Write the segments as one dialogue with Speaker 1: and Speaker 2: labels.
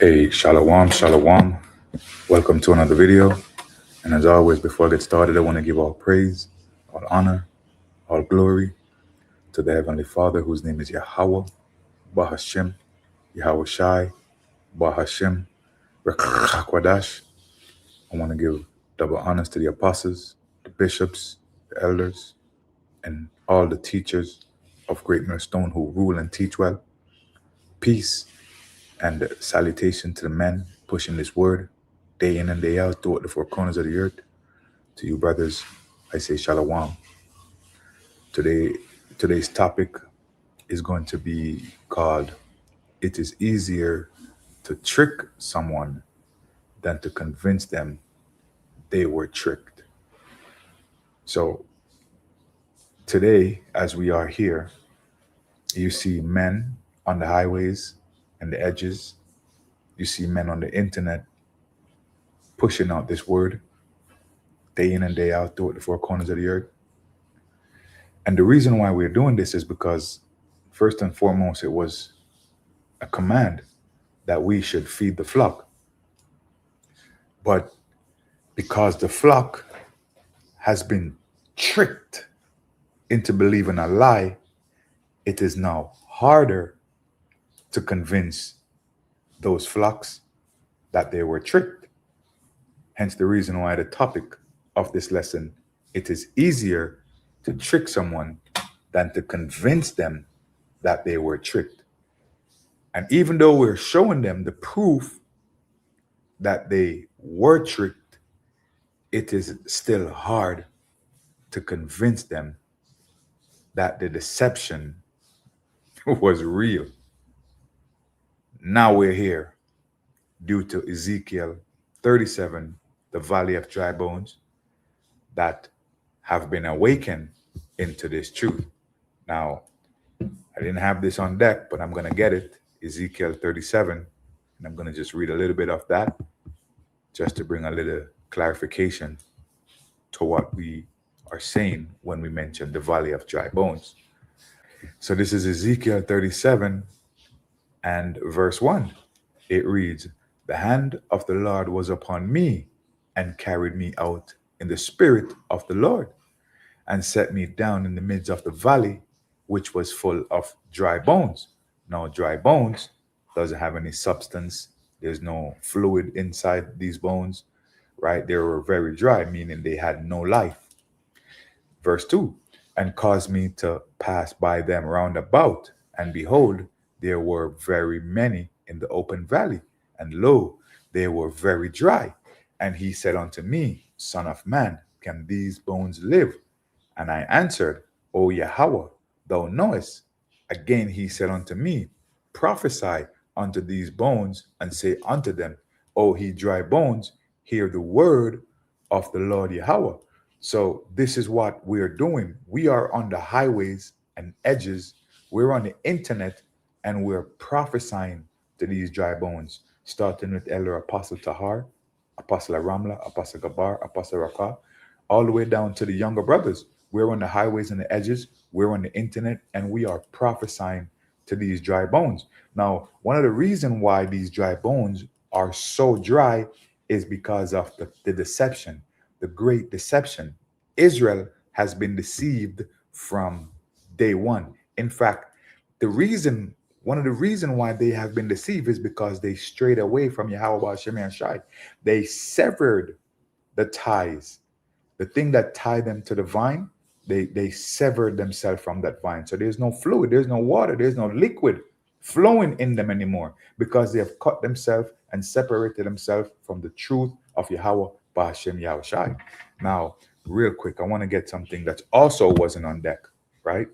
Speaker 1: Hey, Shalom, Shalom. Welcome to another video. And as always, before I get started, I want to give all praise, all honor, all glory to the Heavenly Father, whose name is Yahweh, Bahashim, Yahweh Shai, Bahashim, Rekakwadash. I want to give double honors to the apostles, the bishops, the elders, and all the teachers of Great Millstone who rule and teach well. Peace and salutation to the men pushing this word day in and day out throughout the four corners of the earth. To you, brothers, I say shalom. Today's topic is going to be called "It is easier to trick someone than to convince them they were tricked." So today, as we are here, you see men on the highways and the edges. You see men on the internet pushing out this word day in and day out throughout the four corners of the earth. And the reason why we're doing this is because, first and foremost, it was a command that we should feed the flock. But because the flock has been tricked into believing a lie, it is now harder to convince those flocks that they were tricked. Hence the reason why the topic of this lesson, it is easier to trick someone than to convince them that they were tricked. And even though we're showing them the proof that they were tricked, it is still hard to convince them that the deception was real. Now we're here due to Ezekiel 37, the valley of dry bones, that have been awakened into this truth. Now, I didn't have this on deck, but I'm going to get it, Ezekiel 37, and I'm going to just read a little bit of that just to bring a little clarification to what we are saying when we mention the valley of dry bones. So this is Ezekiel 37 and verse 1. It reads, "The hand of the Lord was upon me and carried me out in the spirit of the Lord and set me down in the midst of the valley, which was full of dry bones." Now, dry bones doesn't have any substance. There's no fluid inside these bones, right? They were very dry, meaning they had no life. Verse 2, "And caused me to pass by them round about, and behold, there were very many in the open valley, and lo, they were very dry. And he said unto me, Son of man, can these bones live? And I answered, O Yahweh, thou knowest. Again he said unto me, Prophesy unto these bones, and say unto them, O ye dry bones, hear the word of the Lord Yahweh." So this is what we're doing. We are on the highways and edges. We're on the internet, and we're prophesying to these dry bones, starting with Elder Apostle Tahar, Apostle Ramla, Apostle Gabar, Apostle Rakah, all the way down to the younger brothers. We're on the highways and the edges. We're on the internet, and we are prophesying to these dry bones. Now, one of the reasons why these dry bones are so dry is because of the deception, the great deception. Israel has been deceived from day one. In fact, one of the reasons why they have been deceived is because they strayed away from Yahweh Hashem and Shai. They severed the ties, the thing that tied them to the vine. They severed themselves from that vine. So there's no fluid, there's no water, there's no liquid flowing in them anymore, because they have cut themselves and separated themselves from the truth of Yahweh Ba'ashem Yahweh Shai. Now, real quick, I want to get something that also wasn't on deck, right?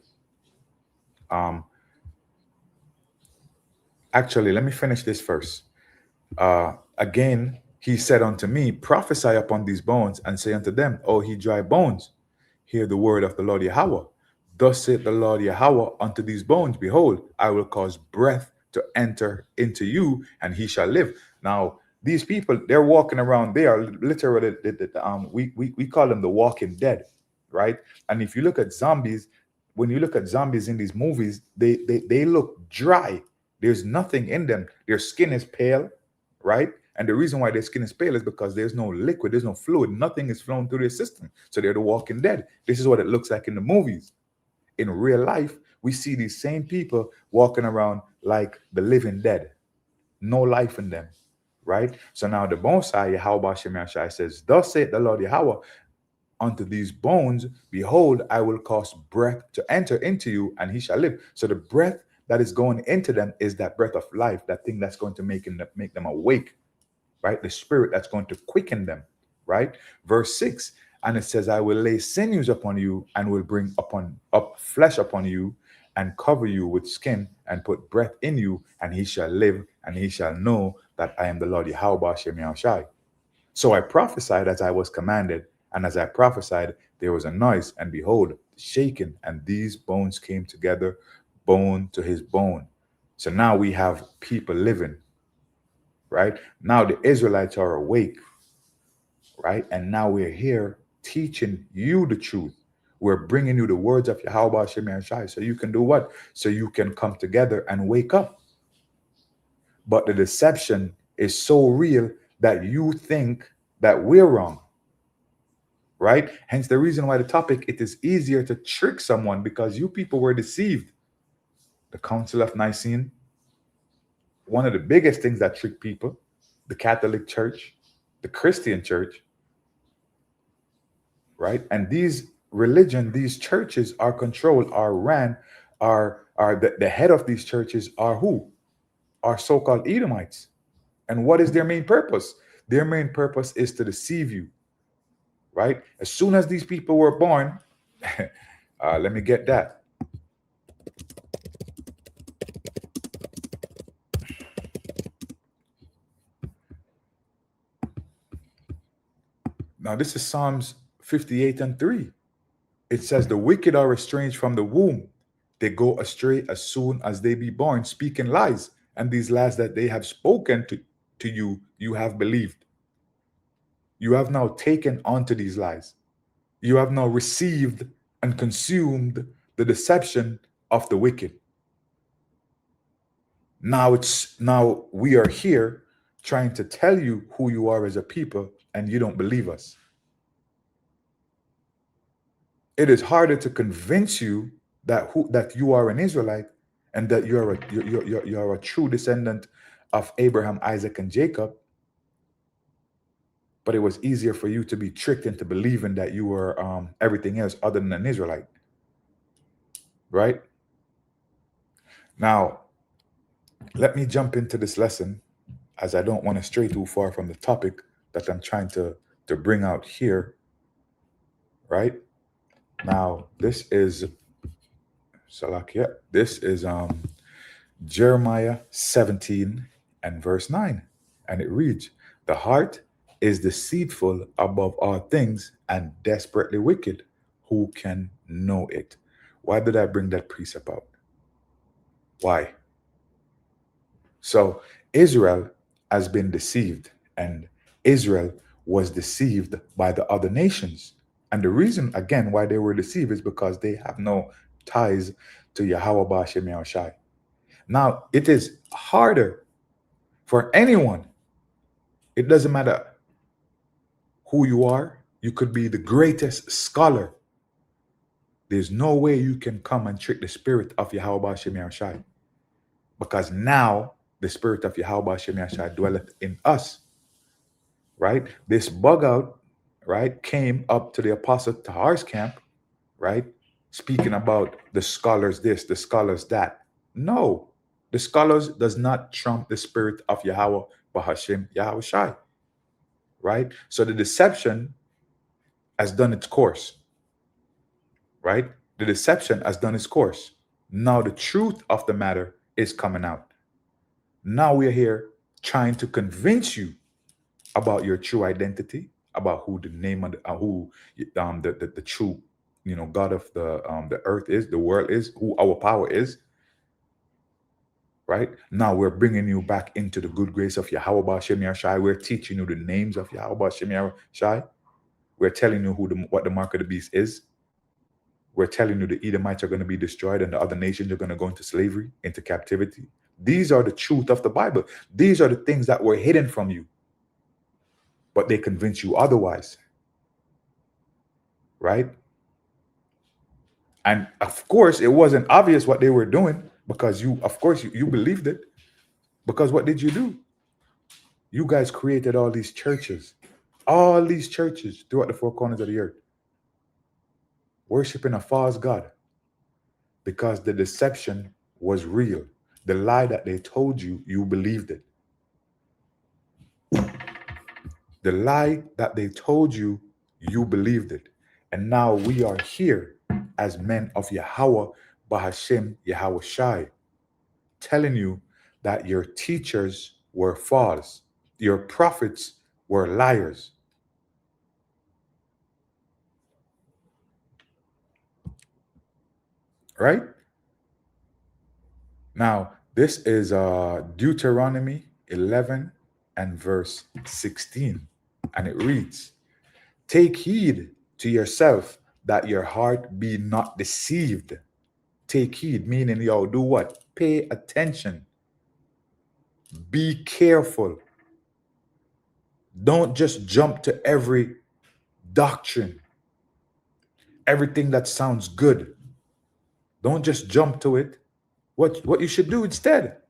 Speaker 1: Actually, let me finish this first. Again, he said unto me, Prophesy upon these bones, and say unto them, O ye dry bones, hear the word of the Lord Yahweh. Thus saith the Lord Yahweh unto these bones, Behold, I will cause breath to enter into you, and he shall live. Now, these people, they're walking around. They are literally, we call them the walking dead, right? And if you look at zombies, when you look at zombies in these movies, they look dry. There's nothing in them. Their skin is pale, right? And the reason why their skin is pale is because there's no liquid, there's no fluid, nothing is flowing through their system. So they're the walking dead. This is what it looks like in the movies. In real life, we see these same people walking around like the living dead, no life in them, right? So now the bonsai, Yahweh Shem Yahshai says, thus saith the Lord Yahweh, unto these bones, behold, I will cause breath to enter into you, and he shall live. So the breath that is going into them is that breath of life, that thing that's going to make them awake, right? The spirit that's going to quicken them, right? Verse 6, and it says, I will lay sinews upon you and will bring up flesh upon you and cover you with skin and put breath in you, and he shall live, and he shall know that I am the Lord Yahweh Shem Yahushai. So I prophesied as I was commanded, and as I prophesied, there was a noise, and behold, shaking, and these bones came together, bone to his bone. So now we have people living, right? Now the Israelites are awake, right? And now we're here teaching you the truth. We're bringing you the words of Yahweh Shem Shai, so you can do what? So you can come together and wake up. But the deception is so real that you think that we're wrong, right? Hence the reason why the topic, it is easier to trick someone because you people were deceived. The Council of Nicene, one of the biggest things that trick people, the Catholic Church, the Christian Church, right? And these these churches are controlled, are ran, are the head of these churches are who? Are so-called Edomites. And what is their main purpose? Their main purpose is to deceive you, right? As soon as these people were born, let me get that. Now, this is Psalms 58:3. It says, the wicked are estranged from the womb. They go astray as soon as they be born, speaking lies. And these lies that they have spoken to you, you have believed. You have now taken onto these lies. You have now received and consumed the deception of the wicked. Now we are here trying to tell you who you are as a people, and you don't believe us. It is harder to convince you that you are an Israelite and that you're a true descendant of Abraham, Isaac, and Jacob. But it was easier for you to be tricked into believing that you were everything else other than an Israelite, right? Now, let me jump into this lesson, as I don't want to stray too far from the topic that I'm trying to bring out here, right? Now, this is Salakia. This is Jeremiah 17 and verse 9. And it reads, the heart is deceitful above all things and desperately wicked. Who can know it? Why did I bring that precept out? Why? So Israel has been deceived, and Israel was deceived by the other nations. And the reason, again, why they were deceived is because they have no ties to Yahweh Ba'ashem Yahushai. Now, it is harder for anyone. It doesn't matter who you are. You could be the greatest scholar. There's no way you can come and trick the spirit of Yahweh Ba'ashem Yahushai. Because now the spirit of Yahweh Ba'ashem Yahushai dwelleth in us. Right? This bug out, right, came up to the Apostle Tahar's camp, right? Speaking about the scholars this, the scholars that. No, the scholars does not trump the spirit of Yahweh Bahashem Yahushai, right? So the deception has done its course, right? The deception has done its course. Now the truth of the matter is coming out. Now we're here trying to convince you about your true identity, about who the name of the true, God of the earth is, the world is, who our power is. Right now, we're bringing you back into the good grace of Yahweh Ba'ashem Yahushai. We're teaching you the names of Yahweh Ba'ashem Yahushai. We're telling you what the mark of the beast is. We're telling you the Edomites are going to be destroyed and the other nations are going to go into slavery, into captivity. These are the truth of the Bible. These are the things that were hidden from you, but they convince you otherwise, right? And of course, it wasn't obvious what they were doing because you believed it. Because what did you do? You guys created all these churches throughout the four corners of the earth, worshiping a false God because the deception was real. The lie that they told you, you believed it. The lie that they told you, you believed it. And now we are here as men of Yahweh, Bahashem, Yahweh Shai, telling you that your teachers were false, your prophets were liars. Right? Now, this is Deuteronomy 11 and verse 16. And it reads, "Take heed to yourself that your heart be not deceived." Take heed, meaning, yo, do what? Pay attention. Be careful. Don't just jump to every doctrine, everything that sounds good. Don't just jump to it. What you should do instead,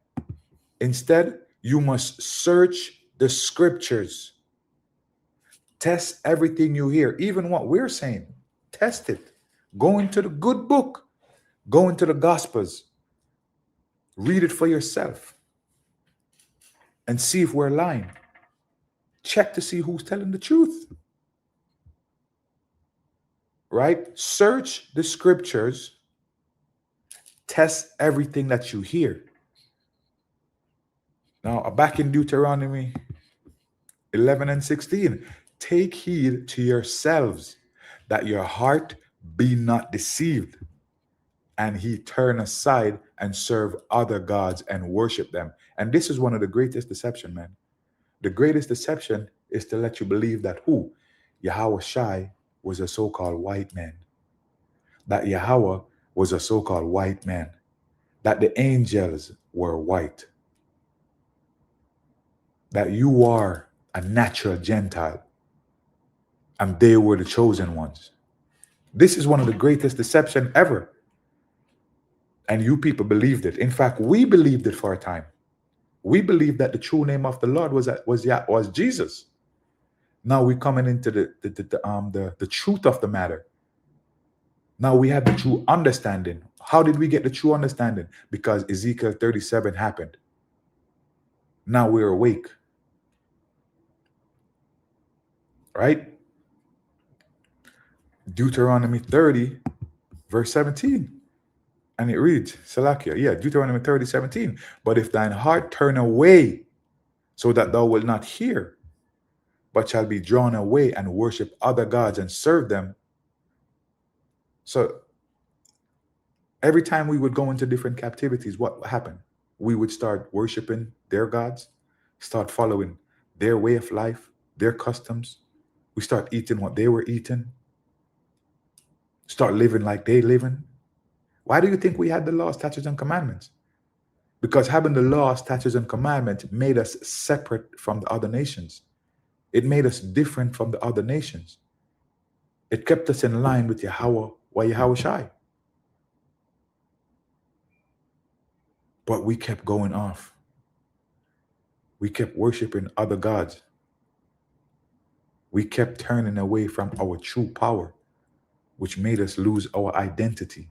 Speaker 1: you must search the scriptures. Test everything you hear, even what we're saying. Test it. Go into the good book. Go into the Gospels. Read it for yourself and see if we're lying. Check to see who's telling the truth. Right? Search the scriptures. Test everything that you hear. Now, back in Deuteronomy 11 and 16, take heed to yourselves that your heart be not deceived, and he turn aside and serve other gods and worship them. And this is one of the greatest deception, man. The greatest deception is to let you believe that who? Yahweh Shai was a so-called white man. That Yahweh was a so-called white man. That the angels were white. That you are a natural Gentile and they were the chosen ones. This is one of the greatest deception ever. And you people believed it. In fact, we believed it for a time. We believed that the true name of the Lord was Jesus. Now we're coming into the truth of the matter. Now we have the true understanding. How did we get the true understanding? Because Ezekiel 37 happened. Now we're awake. Right? Deuteronomy 30, verse 17. And it reads, Salakia, Deuteronomy 30, 17. But if thine heart turn away, so that thou wilt not hear, but shall be drawn away and worship other gods and serve them. So every time we would go into different captivities, what happened? We would start worshiping their gods, start following their way of life, their customs. We start eating what they were eating, start living like they living. Why do you think we had the laws, statutes, and commandments? Because having the laws, statutes, and commandments made us separate from the other nations. It made us different from the other nations. It kept us in line with Yahweh Shai. But we kept going off. We kept worshiping other gods. We kept turning away from our true power, which made us lose our identity.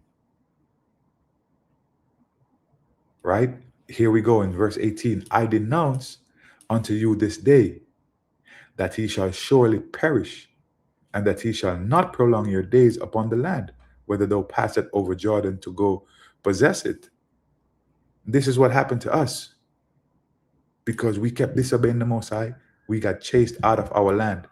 Speaker 1: Right? Here we go in verse 18. I denounce unto you this day that he shall surely perish, and that he shall not prolong your days upon the land, whether thou pass it over Jordan to go possess it. This is what happened to us. Because we kept disobeying the Most High, we got chased out of our land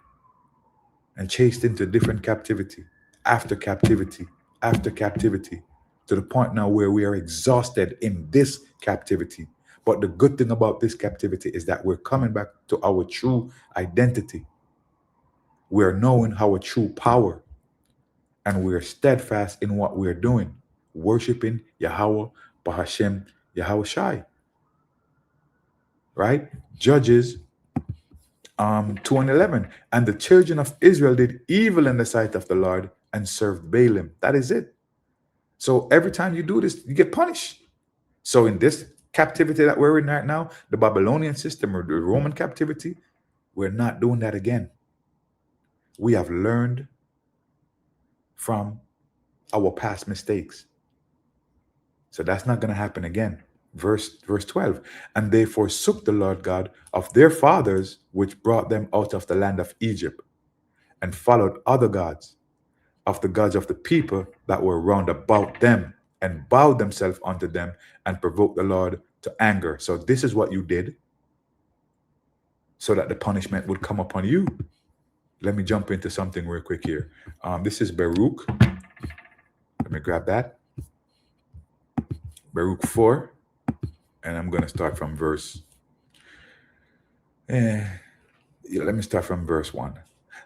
Speaker 1: and chased into different captivity, after captivity, after captivity, to the point now where we are exhausted in this captivity. But the good thing about this captivity is that we're coming back to our true identity. We're knowing our true power, and we're steadfast in what we're doing, worshiping Yahweh, Bahashem, Yahweh Shai. right? Judges 2 and 11. And the children of Israel did evil in the sight of the Lord and served Balaam. That is it. So every time you do this, you get punished. So in this captivity that we're in right now, the Babylonian system or the Roman captivity, we're not doing that again. We have learned from our past mistakes. So that's not going to happen again. Verse 12. And they forsook the Lord God of their fathers, which brought them out of the land of Egypt, and followed other gods, of the gods of the people that were round about them, and bowed themselves unto them, and provoked the Lord to anger. So this is what you did, so that the punishment would come upon you. Let me jump into something real quick here. This is Baruch. Let me grab that. Baruch 4. And I'm going to start from verse. Let me start from verse 1.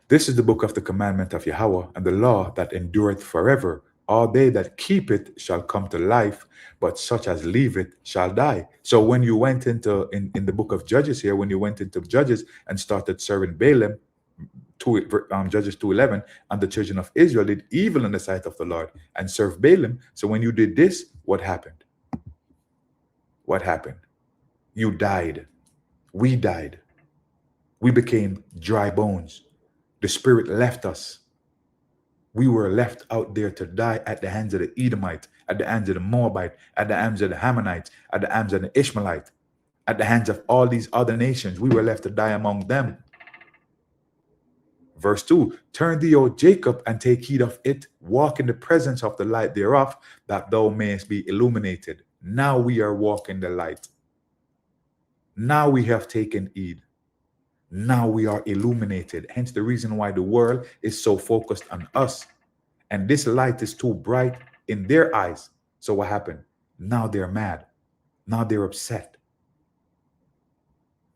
Speaker 1: This is the book of the commandment of Yahweh, and the law that endureth forever. All they that keep it shall come to life, but such as leave it shall die. So when you went into in the book of Judges here, when you went into Judges and started serving Balaam, Judges 2:11, and the children of Israel did evil in the sight of the Lord and served Balaam. So when you did this, what happened? What happened? You died. We died. We became dry bones. The spirit left us. We were left out there to die at the hands of the Edomite, at the hands of the Moabite, at the hands of the Hammonites, at the hands of the Ishmaelite, at the hands of all these other nations. We were left to die among them. Verse 2, turn thee, O Jacob, and take heed of it. Walk in the presence of the light thereof, that thou mayest be illuminated. Now we are walking the light. Now we have taken heed. Now we are illuminated. Hence the reason why the world is so focused on us. And this light is too bright in their eyes. So what happened? Now they're mad. Now they're upset.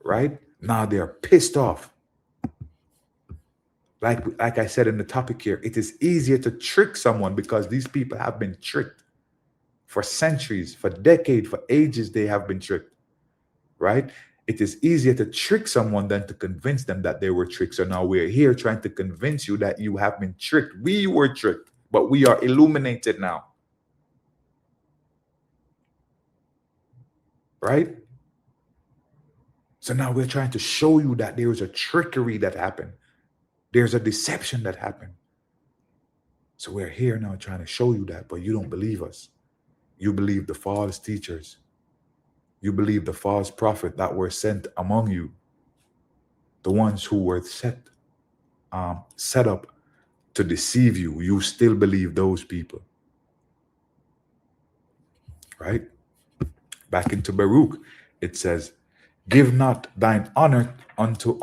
Speaker 1: Right? Now they're pissed off. Like I said in the topic here, it is easier to trick someone because these people have been tricked for centuries, for decades, for ages. They have been tricked, right? It is easier to trick someone than to convince them that they were tricked. So now we're here trying to convince you that you have been tricked. We were tricked, but we are illuminated now, right? So now we're trying to show you that there was a trickery that happened. There's a deception that happened. So we're here now trying to show you that, but you don't believe us. You believe the false teachers. You believe the false prophet that were sent among you. The ones who were set up to deceive you. You still believe those people. Right? Back into Baruch, it says, give not thine honor unto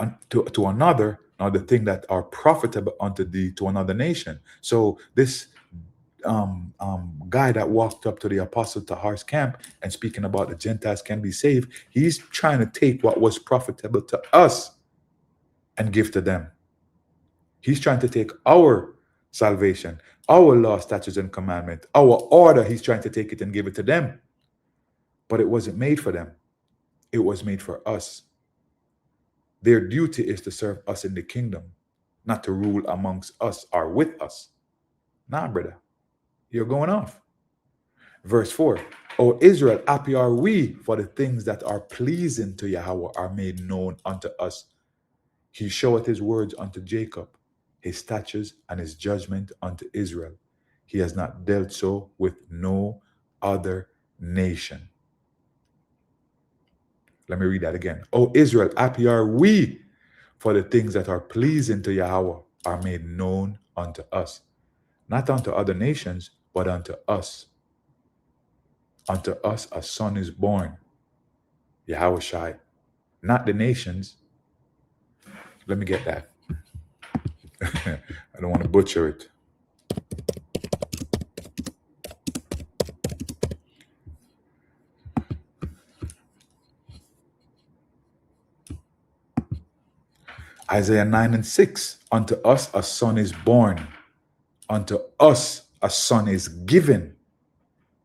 Speaker 1: another, nor the thing that are profitable unto thee to another nation. So this guy that walked up to the apostle Tahar's camp and speaking about the Gentiles can be saved, he's trying to take what was profitable to us and give to them. He's trying to take our salvation, our law, statutes, and commandment, our order. He's trying to take it and give it to them. But it wasn't made for them. It was made for us. Their duty is to serve us in the kingdom, not to rule amongst us or with us. Nah, brother, you're going off. Verse 4, O Israel, happy are we, for the things that are pleasing to Yahweh are made known unto us. He showeth his words unto Jacob, his statutes and his judgment unto Israel. He has not dealt so with no other nation. Let me read that again. O Israel, happy are we, for the things that are pleasing to Yahweh are made known unto us. Not unto other nations, but unto us. Unto us a son is born, Yahushai, not the nations. Let me get that. I don't want to butcher it. Isaiah 9 and 6, unto us a son is born, unto us a son is given,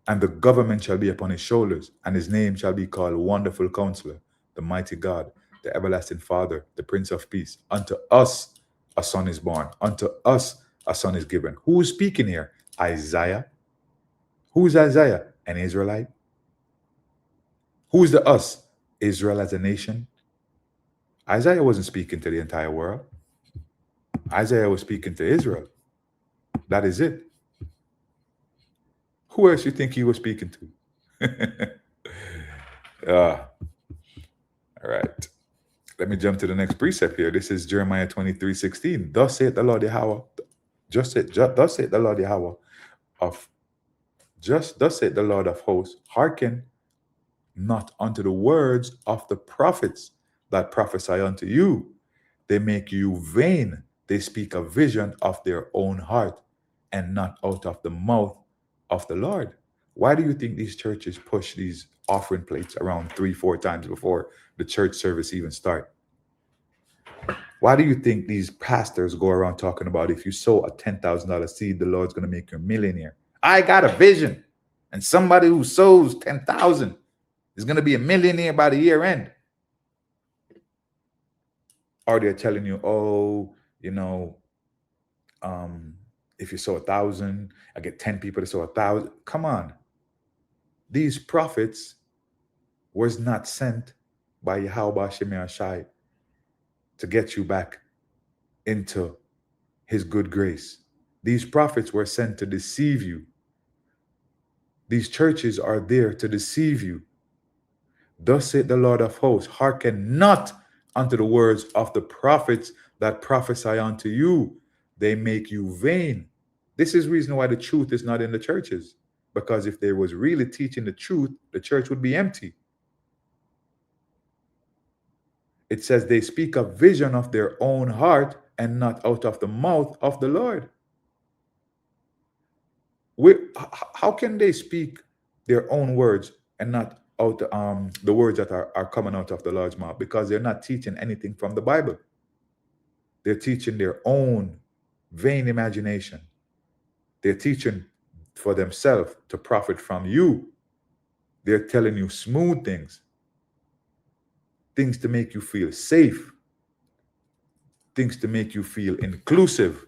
Speaker 1: and the government shall be upon his shoulders, and his name shall be called Wonderful Counselor, the mighty God, the everlasting Father, the Prince of Peace. Unto us a son is born. Unto us a son is given. Who is speaking here? Isaiah. Who is Isaiah? An Israelite. Who is the us? Israel as a nation. Isaiah wasn't speaking to the entire world. Isaiah was speaking to Israel. That is it. Who else you think he was speaking to? All right. Let me jump to the next precept here. This is Jeremiah 23:16. Thus saith the Lord Yahweh. Thus saith the Lord Yahweh thus saith the Lord of hosts, hearken not unto the words of the prophets that prophesy unto you. They make you vain. They speak a vision of their own heart and not out of the mouth of the Lord. Why do you think these churches push these offering plates around 3-4 times before the church service even start? Why do you think these pastors go around talking about if you sow a $10,000 seed, the Lord's going to make you a millionaire? I got a vision, and somebody who sows 10,000 is going to be a millionaire by the year end. Or they're telling you, oh, if you sow 1,000, I get 10 people to sow 1,000. Come on. These prophets was not sent by Yahweh Shemir Shai to get you back into his good grace. These prophets were sent to deceive you. These churches are there to deceive you. Thus saith the Lord of hosts, hearken not unto the words of the prophets that prophesy unto you. They make you vain. This is the reason why the truth is not in the churches. Because if they was really teaching the truth, the church would be empty. It says they speak a vision of their own heart and not out of the mouth of the Lord. How can they speak their own words and not out the words that are coming out of the Lord's mouth? Because they're not teaching anything from the Bible. They're teaching their own vain imagination. They're teaching for themselves to profit from you. They're telling you smooth things to make you feel safe, things to make you feel inclusive.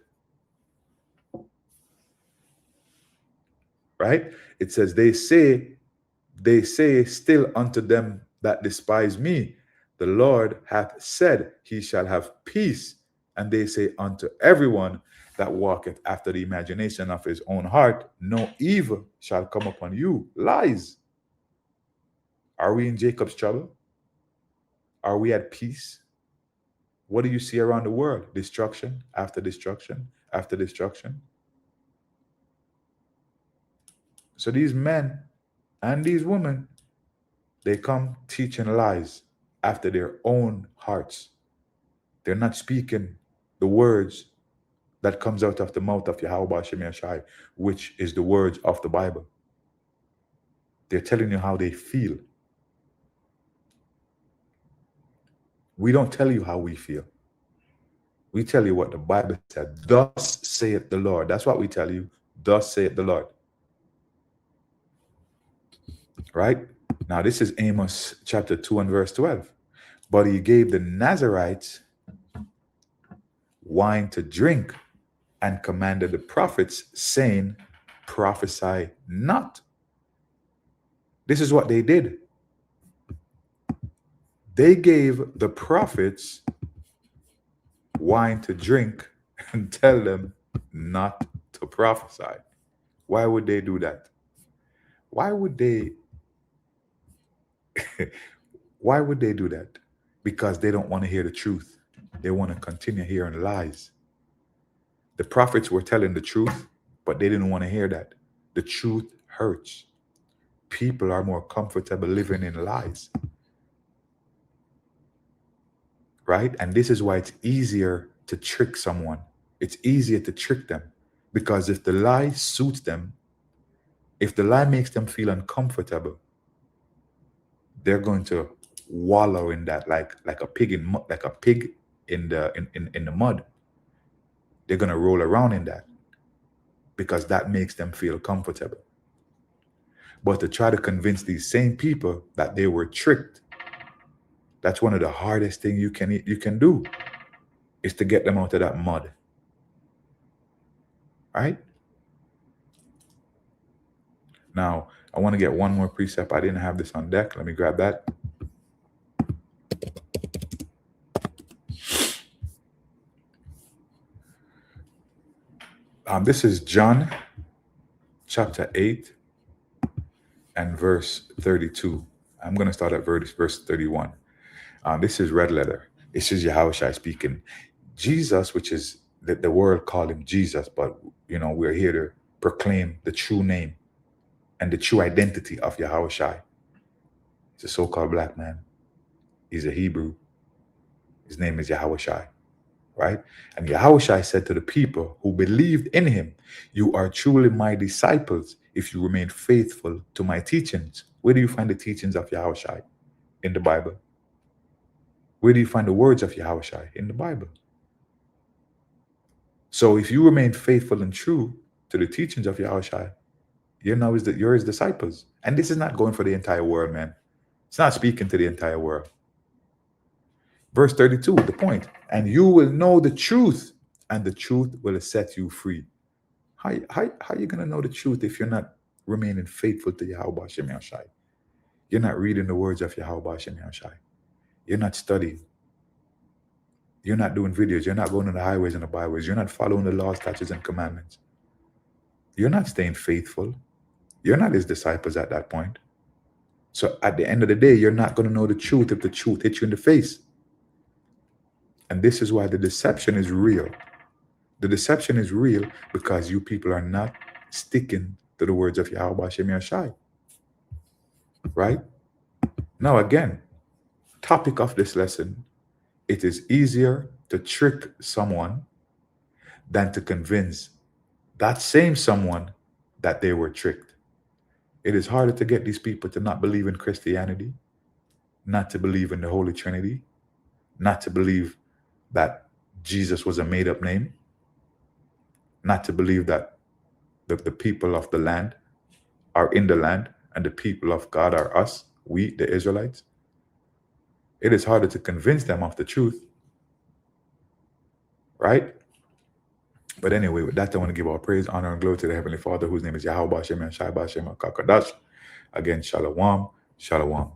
Speaker 1: Right? It says, they say still unto them that despise me, the Lord hath said he shall have peace. And they say unto everyone that walketh after the imagination of his own heart, no evil shall come upon you. Lies. Are we in Jacob's trouble? Are we at peace? What do you see around the world? Destruction after destruction after destruction. So these men and these women, they come teaching lies after their own hearts. They're not speaking the words that comes out of the mouth of Yahweh Shemir Shai, which is the words of the Bible. They're telling you how they feel. We don't tell you how we feel. We tell you what the Bible said. Thus saith the Lord. That's what we tell you. Thus saith the Lord. Right? Now this is Amos chapter 2 and verse 12. But he gave the Nazarites wine to drink and commanded the prophets, saying, prophesy not. This is what they did. They gave the prophets wine to drink and tell them not to prophesy. Why would they do that? Why would they do that? Because they don't want to hear the truth. They want to continue hearing lies. The prophets were telling the truth, but they didn't want to hear that. The truth hurts. People are more comfortable living in lies. Right? And this is why it's easier to trick someone. It's easier to trick them. Because if the lie suits them, if the lie makes them feel uncomfortable, they're going to wallow in that like a pig in the mud. They're going to roll around in that because that makes them feel comfortable. But to try to convince these same people that they were tricked, That's one of the hardest things you can do, is to get them out of that mud. Right? Now, I want to get one more precept. I didn't have this on deck. Let me grab that. This is John chapter 8 and verse 32. I'm going to start at verse 31. This is red letter. This is Yahushua speaking. Jesus, which is the world called him Jesus, but we're here to proclaim the true name and the true identity of Yahushua. He's a so-called black man. He's a Hebrew. His name is Yahushua, right? And Yahushua said to the people who believed in him, "You are truly my disciples if you remain faithful to my teachings." Where do you find the teachings of Yahushua? In the Bible. Where do you find the words of Yahushua? In the Bible. So if you remain faithful and true to the teachings of Yahushua, you're his disciples. And this is not going for the entire world, man. It's not speaking to the entire world. Verse 32, the point. "And you will know the truth, and the truth will set you free." How are you going to know the truth if you're not remaining faithful to Yahweh Shem Yahshai? You're not reading the words of Yahweh Shem Yahshai. You're not studying. You're not doing videos. You're not going on the highways and the byways. You're not following the laws, statutes, and commandments. You're not staying faithful. You're not his disciples at that point. So at the end of the day, you're not going to know the truth if the truth hits you in the face. And this is why the deception is real. The deception is real because you people are not sticking to the words of Yahweh Shem Yahshai. Right? Now again, topic of this lesson: it is easier to trick someone than to convince that same someone that they were tricked. It is harder to get these people to not believe in Christianity, not to believe in the Holy Trinity, not to believe that Jesus was a made-up name, not to believe that the people of the land are in the land and the people of God are us, we, the Israelites. It is harder to convince them of the truth, right? But anyway, with that, I want to give all praise, honor, and glory to the Heavenly Father, whose name is Yahweh Shem Yahshai B'Shem HaKadosh. Again, Shalom, Shalom.